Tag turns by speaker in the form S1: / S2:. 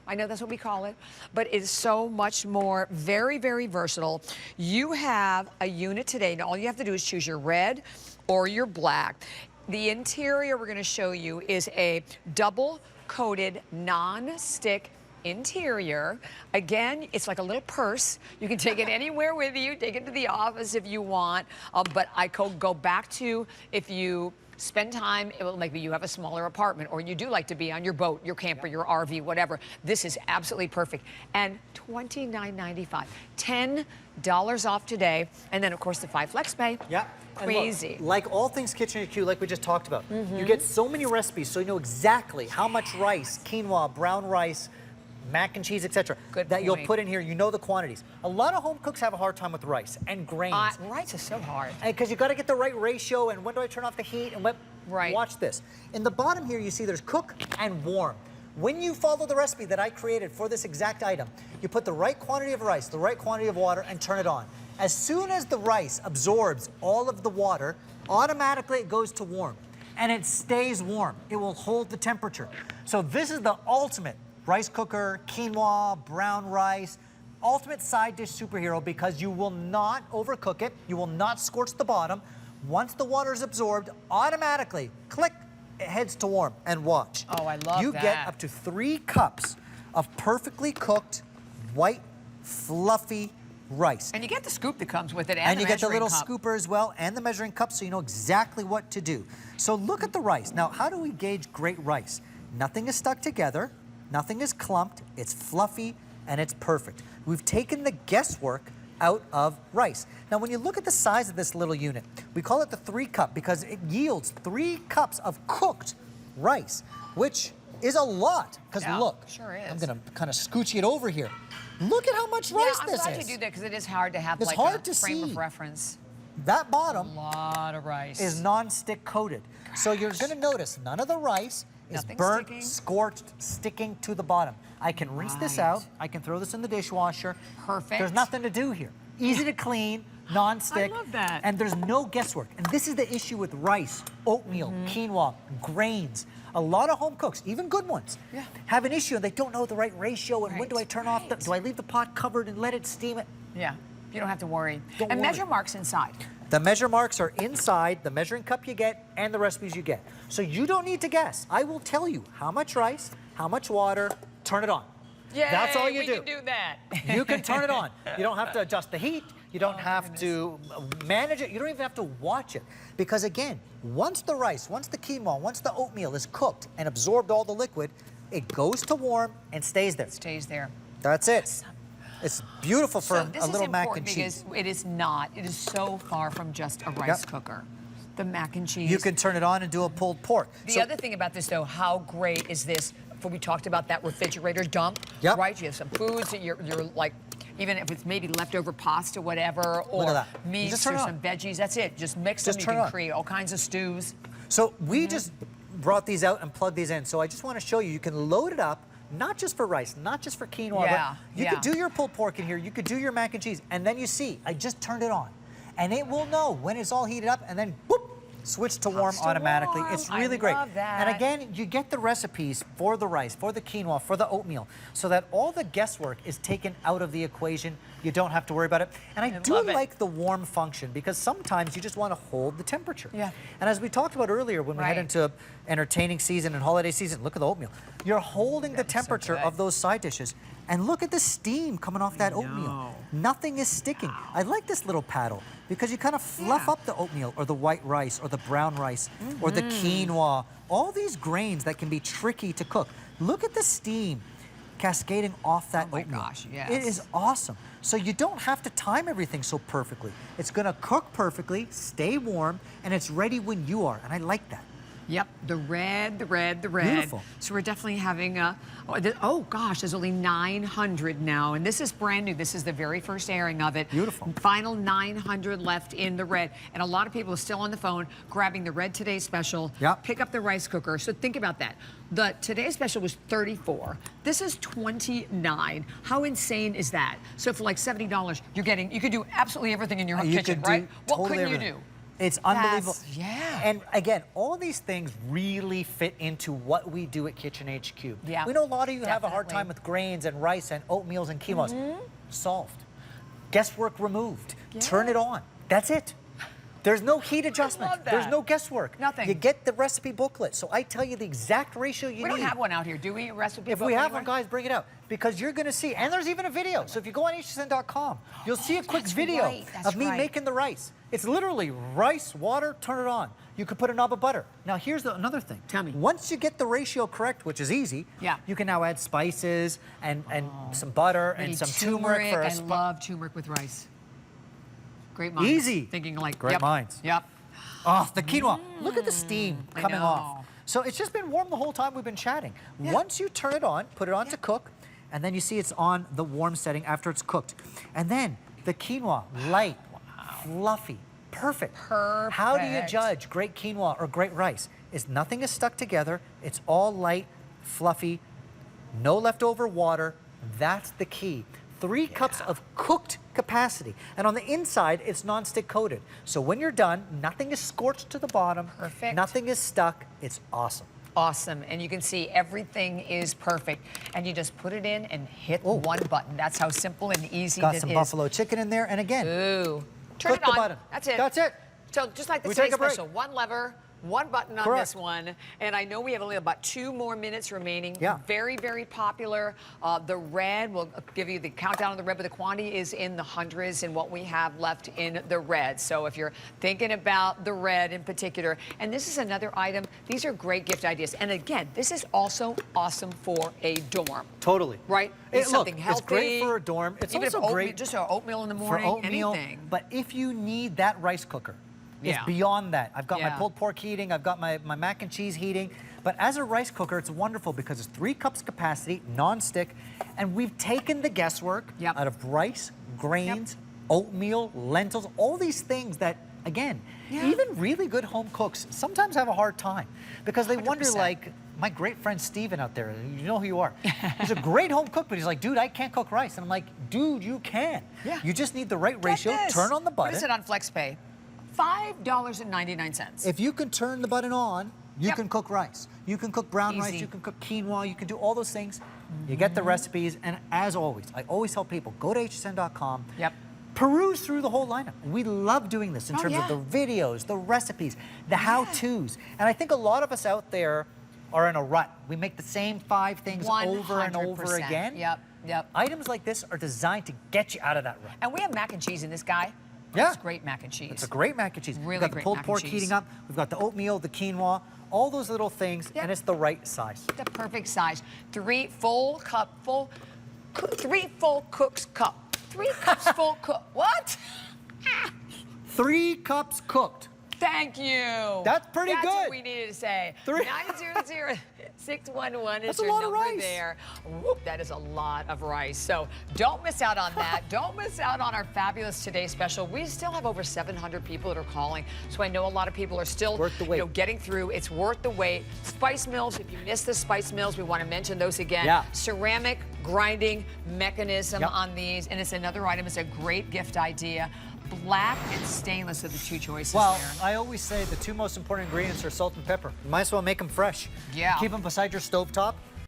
S1: I know that's what we call it, but it's so much more, very, very versatile. You have a unit today. Now, all you have to do is choose your red or your black. The interior we're going to show you is a double-coated, non-stick interior. Again, it's like a little purse. You can take it anywhere with you, take it to the office if you want, but I could go back to if you spend time, maybe you have a smaller apartment or you do like to be on your boat, your camper, your RV, whatever. This is absolutely perfect. And $29.95, $10 off today. And then, of course, the 5 flex pay.
S2: Yeah.
S1: Crazy.
S2: Look, like all things Kitchen HQ, like we just talked about, you get so many recipes, so you know exactly how much rice, quinoa, brown rice, mac and cheese, etc. that you'll put in here. You know the quantities. A lot of home cooks have a hard time with rice and grains.
S1: Rice is so hard.
S2: Because you got to get the right ratio, and when do I turn off the heat, and what?
S1: Right.
S2: Watch this. In the bottom here, you see there's cook and warm. When you follow the recipe that I created for this exact item, you put the right quantity of rice, the right quantity of water, and turn it on. As soon as the rice absorbs all of the water, automatically it goes to warm, and it stays warm. It will hold the temperature. So this is the ultimate rice cooker, quinoa, brown rice, ultimate side dish superhero, because you will not overcook it. You will not scorch the bottom. Once the water is absorbed, automatically, click, it heads to warm. And watch.
S1: Oh, I love that.
S2: You get up to 3 cups of perfectly cooked, white, fluffy rice.
S1: And you get the scoop that comes with it,
S2: and
S1: the
S2: you get the little
S1: cup.
S2: scooper as well, and the measuring cup, so you know exactly what to do. So look at the rice. Now, how do we gauge great rice? Nothing is stuck together. Nothing is clumped, it's fluffy, and it's perfect. We've taken the guesswork out of rice. Now, when you look at the size of this little unit, we call it the 3 cup because it yields 3 cups of cooked rice, which is a lot. Because look,
S1: sure is.
S2: I'm gonna kind of scooch it over here. Look at how much rice this is.
S1: I'm glad you do that because it is hard to have
S2: it's
S1: like
S2: hard
S1: a
S2: to
S1: frame
S2: see.
S1: of reference.
S2: That bottom
S1: a lot of rice
S2: is non-stick coated. So you're gonna notice none of the rice is burnt, scorched, sticking to the bottom. I can rinse this out. I can throw this in the dishwasher.
S1: Perfect.
S2: There's nothing to do here. Easy to clean, non-stick.
S1: I love that.
S2: And there's no guesswork. And this is the issue with rice, oatmeal, quinoa, grains. A lot of home cooks, even good ones, have an issue and they don't know the right ratio and when do I turn off the, do I leave the pot covered and let it steam it?
S1: Yeah, you don't have to worry.
S2: Don't
S1: worry.
S2: measure
S1: marks inside.
S2: The measure marks are inside the measuring cup you get and the recipes you get. So you don't need to guess. I will tell you how much rice, how much water, turn it on.
S1: Yay,
S2: that's all you do.
S1: We can do that.
S2: You can turn it on. You don't have to adjust the heat. You don't have to manage it. You don't even have to watch it. Because again, once the rice, once the quinoa, once the oatmeal is cooked and absorbed all the liquid, it goes to warm and stays there.
S1: Stays there.
S2: That's it. It's beautiful for a little mac and
S1: Because
S2: cheese.
S1: it is not. It is so far from just a rice cooker. The mac and cheese.
S2: You can turn it on and do a pulled pork.
S1: The other thing about this, though, how great is this? For we talked about that refrigerator dump, right? You have some foods that you're like, even if it's maybe leftover pasta, whatever, or meats or some veggies. That's it. Just mix them. You can create all kinds of stews.
S2: So we just brought these out and plugged these in. So I just want to show you, you can load it up. Not just for rice, not just for quinoa, but you could do your pulled pork in here, you could do your mac and cheese, and then you see, I just turned it on. And it will know when it's all heated up, and then boop, switch to warm automatically. It's really great. And again, you get the recipes for the rice, for the quinoa, for the oatmeal, so that all the guesswork is taken out of the equation. You don't have to worry about it. And I do like the warm function because sometimes you just want to hold the temperature. Yeah. And as we talked about earlier, when we head into entertaining season and holiday season, look at the oatmeal. You're holding the temperature of those side dishes. And look at the steam coming off that oatmeal. Nothing is sticking. I like this little paddle because you kind of fluff up the oatmeal or the white rice or the brown rice or the quinoa. All these grains that can be tricky to cook. Look at the steam cascading off that oatmeal.
S1: Gosh, yes.
S2: It is awesome. So you don't have to time everything so perfectly. It's gonna cook perfectly, stay warm, and it's ready when you are, and I like that.
S1: Yep, the red, the red, the red.
S2: Beautiful.
S1: So we're definitely having a, oh gosh, there's only 900 now, and this is brand new. This is the very first airing of it.
S2: Beautiful.
S1: Final 900 left in the red. And a lot of people are still on the phone grabbing the Red Today special. Yep. Pick up the rice cooker. So think about that. The Today special was $34. This is $29. How insane is that? So for like $70, you're getting, you could do absolutely everything in your kitchen, right? What couldn't you do?
S2: It's unbelievable.
S1: Yeah.
S2: And again, all these things really fit into what we do at Kitchen HQ.
S1: Yeah.
S2: We know a lot of you have a hard time with grains and rice and oatmeals and quinoas. Solved. Guesswork removed.
S1: Yeah.
S2: Turn it on. That's it. There's no heat adjustment.
S1: I love that.
S2: There's no guesswork.
S1: Nothing.
S2: You get the recipe booklet. So I tell you the exact ratio you need.
S1: We don't have one out here, do we? A recipe
S2: If
S1: book
S2: we have
S1: anywhere?
S2: one, guys, bring it out. Because you're going to see, and there's even a video. So if you go on HSN.com, you'll see a quick video of me making the rice. It's literally rice, water, turn it on. You could put a knob of butter. Now here's another thing.
S1: Tell me.
S2: Once you get the ratio correct, which is easy, you can now add spices and some butter and some turmeric for a
S1: I love turmeric with rice. Great minds.
S2: Easy.
S1: Thinking like
S2: great minds.
S1: Yep.
S2: Oh, the quinoa. Look at the steam coming
S1: know.
S2: off. So it's just been warm the whole time we've been chatting.
S1: Yeah.
S2: Once you turn it on, put it on to cook, and then you see it's on the warm setting after it's cooked. And then the quinoa, light, fluffy, perfect.
S1: Perfect.
S2: How do you judge great quinoa or great rice? Nothing is stuck together. It's all light, fluffy, no leftover water. That's the key. 3 cups of cooked capacity. And on the inside, it's nonstick coated. So when you're done, nothing is scorched to the bottom.
S1: Perfect.
S2: Nothing is stuck. It's awesome.
S1: Awesome. And you can see everything is perfect. And you just put it in and hit one button. That's how simple and easy
S2: Got
S1: it
S2: some
S1: is.
S2: buffalo chicken in there. And again,
S1: Ooh. Turn
S2: click
S1: it on.
S2: the button.
S1: That's it.
S2: That's it.
S1: So just like the
S2: We
S1: Today
S2: take a break.
S1: Special, one lever, one button on this one. And I know we have only about 2 more minutes remaining.
S2: Yeah.
S1: Very, very popular. The red, we'll give you the countdown on the red, but the quantity is in the hundreds in what we have left in the red. So if you're thinking about the red in particular, and this is another item, these are great gift ideas. And again, this is also awesome for a dorm.
S2: Totally.
S1: Right? It's something healthy.
S2: It's great for a dorm. It's
S1: even
S2: also
S1: if
S2: great
S1: just oatmeal in the morning,
S2: for oatmeal.
S1: anything.
S2: But if you need that rice cooker, it's beyond that. I've got my pulled pork heating, I've got my mac and cheese heating, but as a rice cooker, it's wonderful because it's 3 cups capacity, non-stick, and we've taken the guesswork out of rice, grains, oatmeal, lentils, all these things that, again, even really good home cooks sometimes have a hard time because they
S1: 100%.
S2: wonder, like, my great friend Steven out there, you know who you are. He's a great home cook, but he's like, dude, I can't cook rice. And I'm like, dude, you can.
S1: Yeah.
S2: You just need the right ratio, turn on the button.
S1: What is it on FlexPay? $5.99.
S2: If you can turn the button on, you can cook rice. You can cook brown rice, you can cook quinoa, you can do all those things. You get the recipes, and as always, I always tell people, go to hsn.com. Peruse through the whole lineup. We love doing this in terms of the videos, the recipes, the how-tos. And I think a lot of us out there are in a rut. We make the same 5 things over and over again. Items like this are designed to get you out of that rut.
S1: And we have mac and cheese in this guy.
S2: Yeah.
S1: It's great mac and cheese.
S2: It's a great mac and cheese.
S1: Really
S2: We've got the
S1: great
S2: pulled
S1: mac and
S2: pork
S1: cheese.
S2: heating up. We've got the oatmeal, the quinoa, all those little things, and it's the right size.
S1: The perfect size. 3 full cooks cup. 3 cups full cook. What?
S2: 3 cups cooked.
S1: Thank you.
S2: That's pretty good.
S1: That's what we needed to say. 900-611 is
S2: That's a
S1: your
S2: lot of
S1: number
S2: rice.
S1: there. Whoop, that is a lot of rice. So don't miss out on that. Don't miss out on our fabulous Today Special. We still have over 700 people that are calling. So I know a lot of people are still getting through. It's worth the wait. Spice mills, if you missed the spice mills, we want to mention those again. Ceramic grinding mechanism on these. And it's another item. It's a great gift idea. Black and stainless are the 2 choices there.
S2: I always say the 2 most important ingredients are salt and pepper. You might as well make them fresh. Keep them beside your stovetop.